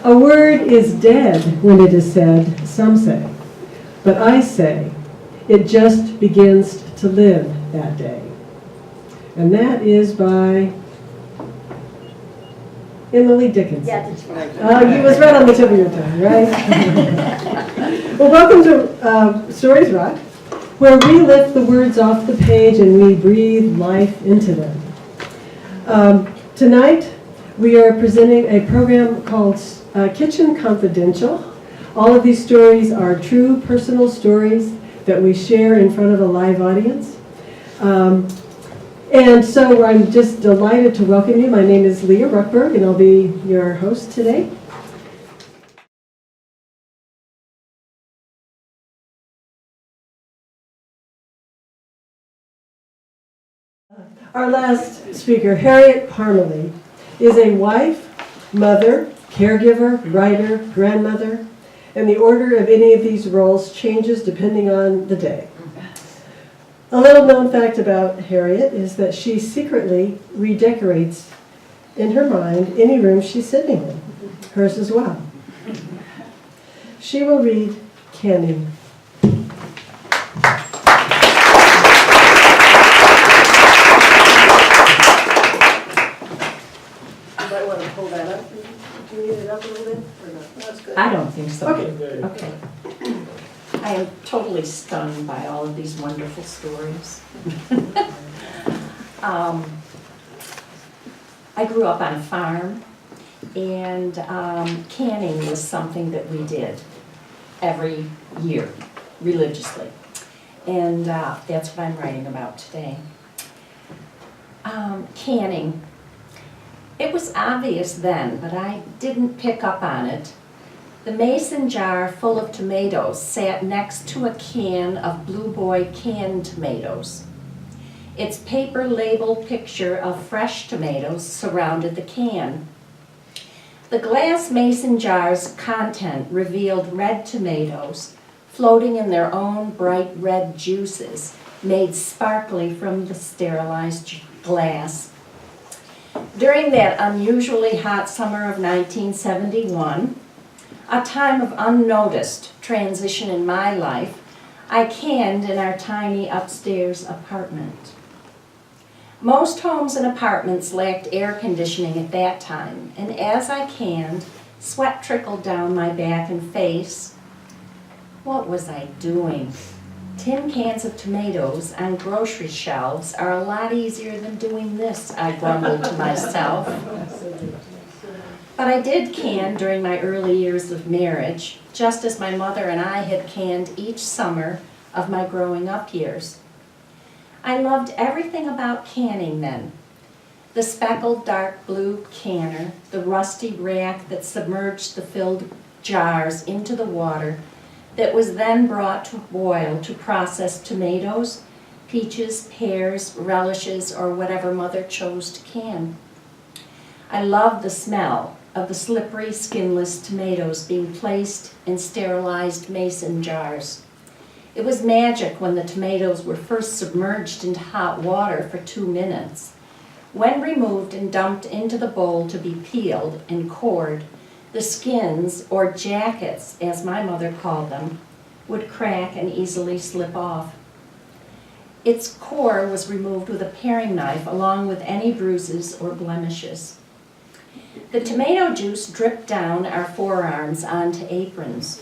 A word is dead when it is said, some say. But I say, it just begins to live that day. And that is by Emily Dickinson. Yeah, that's right. You was right on the tip of your tongue, right? Well, welcome to StoriesRoc, where we lift the words off the page and we breathe life into them. Tonight, we are presenting a program called Kitchen Confidential. All of these stories are true personal stories that we share in front of a live audience. And so I'm just delighted to welcome you. My name is Leah Ruckberg, and I'll be your host today. Our last speaker, Harriet Parmelee, is a wife, mother, caregiver, writer, grandmother, and the order of any of these roles changes depending on the day. A little known fact about Harriet is that she secretly redecorates in her mind any room she's sitting in, hers as well. She will read Canning. I don't think so. Okay. Okay. I am totally stunned by all of these wonderful stories. I grew up on a farm, and canning was something that we did every year, religiously. And that's what I'm writing about today. Canning. It was obvious then, but I didn't pick up on it. The mason jar full of tomatoes sat next to a can of Blue Boy canned tomatoes. Its paper label picture of fresh tomatoes surrounded the can. The glass mason jar's content revealed red tomatoes floating in their own bright red juices, made sparkly from the sterilized glass. During that unusually hot summer of 1971, a time of unnoticed transition in my life, I canned in our tiny upstairs apartment. Most homes and apartments lacked air conditioning at that time, and as I canned, sweat trickled down my back and face. What was I doing? Tin cans of tomatoes on grocery shelves are a lot easier than doing this, I grumbled to myself. But I did can during my early years of marriage, just as my mother and I had canned each summer of my growing up years. I loved everything about canning then. The speckled dark blue canner, the rusty rack that submerged the filled jars into the water that was then brought to boil to process tomatoes, peaches, pears, relishes, or whatever mother chose to can. I loved the smell of the slippery, skinless tomatoes being placed in sterilized mason jars. It was magic when the tomatoes were first submerged into hot water for 2 minutes. When removed and dumped into the bowl to be peeled and cored, the skins, or jackets, as my mother called them, would crack and easily slip off. Its core was removed with a paring knife along with any bruises or blemishes. The tomato juice dripped down our forearms onto aprons.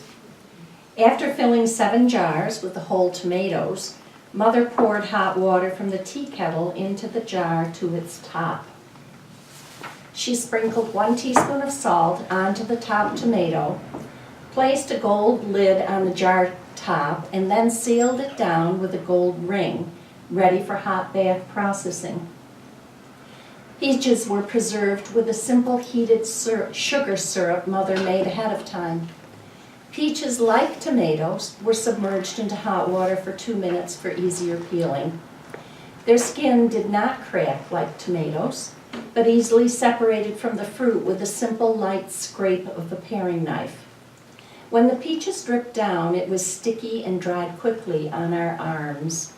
After filling 7 jars with the whole tomatoes, Mother poured hot water from the tea kettle into the jar to its top. She sprinkled 1 teaspoon of salt onto the top tomato, placed a gold lid on the jar top, and then sealed it down with a gold ring, ready for hot bath processing. Peaches were preserved with a simple heated sugar syrup Mother made ahead of time. Peaches, like tomatoes, were submerged into hot water for 2 minutes for easier peeling. Their skin did not crack like tomatoes, but easily separated from the fruit with a simple light scrape of the paring knife. When the peaches dripped down, it was sticky and dried quickly on our arms.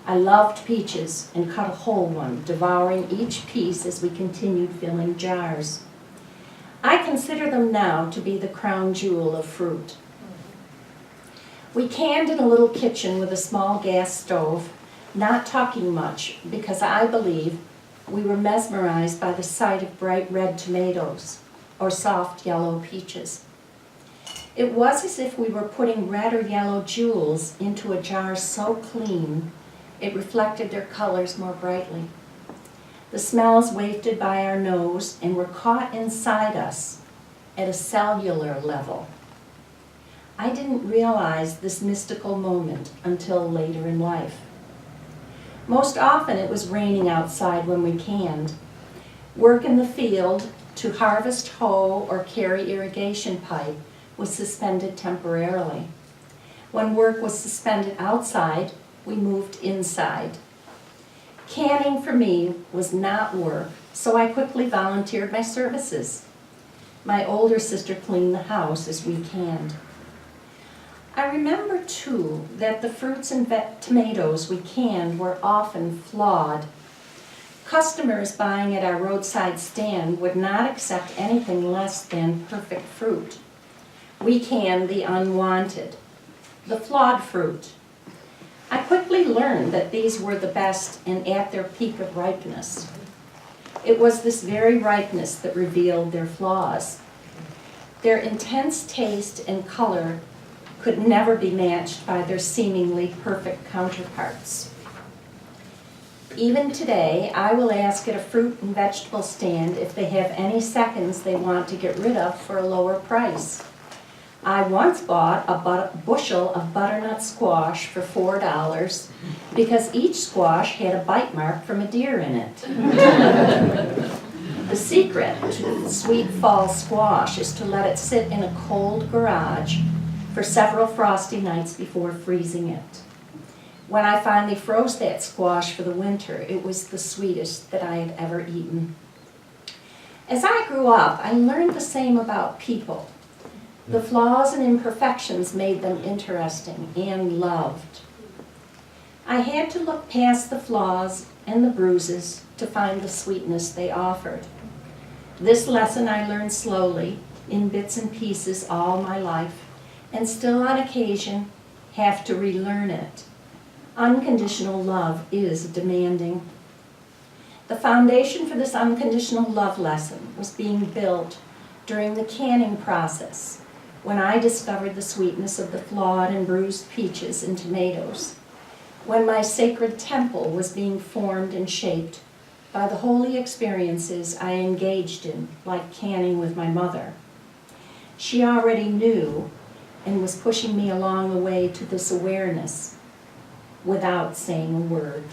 I loved peaches and cut a whole one, devouring each piece as we continued filling jars. I consider them now to be the crown jewel of fruit. We canned in a little kitchen with a small gas stove, not talking much because I believe we were mesmerized by the sight of bright red tomatoes or soft yellow peaches. It was as if we were putting red or yellow jewels into a jar so clean it reflected their colors more brightly. The smells wafted by our nose and were caught inside us at a cellular level. I didn't realize this mystical moment until later in life. Most often it was raining outside when we canned. Work in the field to harvest hoe or carry irrigation pipe was suspended temporarily. When work was suspended outside, we moved inside. Canning for me was not work, so I quickly volunteered my services. My older sister cleaned the house as we canned. I remember, too, that the fruits and tomatoes we canned were often flawed. Customers buying at our roadside stand would not accept anything less than perfect fruit. We canned the unwanted, the flawed fruit. I quickly learned that these were the best and at their peak of ripeness. It was this very ripeness that revealed their flaws. Their intense taste and color could never be matched by their seemingly perfect counterparts. Even today, I will ask at a fruit and vegetable stand if they have any seconds they want to get rid of for a lower price. I once bought a bushel of butternut squash for $4 because each squash had a bite mark from a deer in it. The secret to the sweet fall squash is to let it sit in a cold garage for several frosty nights before freezing it. When I finally froze that squash for the winter, it was the sweetest that I had ever eaten. As I grew up, I learned the same about people. The flaws and imperfections made them interesting and loved. I had to look past the flaws and the bruises to find the sweetness they offered. This lesson I learned slowly, in bits and pieces all my life, and still on occasion have to relearn it. Unconditional love is demanding. The foundation for this unconditional love lesson was being built during the canning process, when I discovered the sweetness of the flawed and bruised peaches and tomatoes, when my sacred temple was being formed and shaped by the holy experiences I engaged in, like canning with my mother. She already knew and was pushing me along the way to this awareness without saying a word.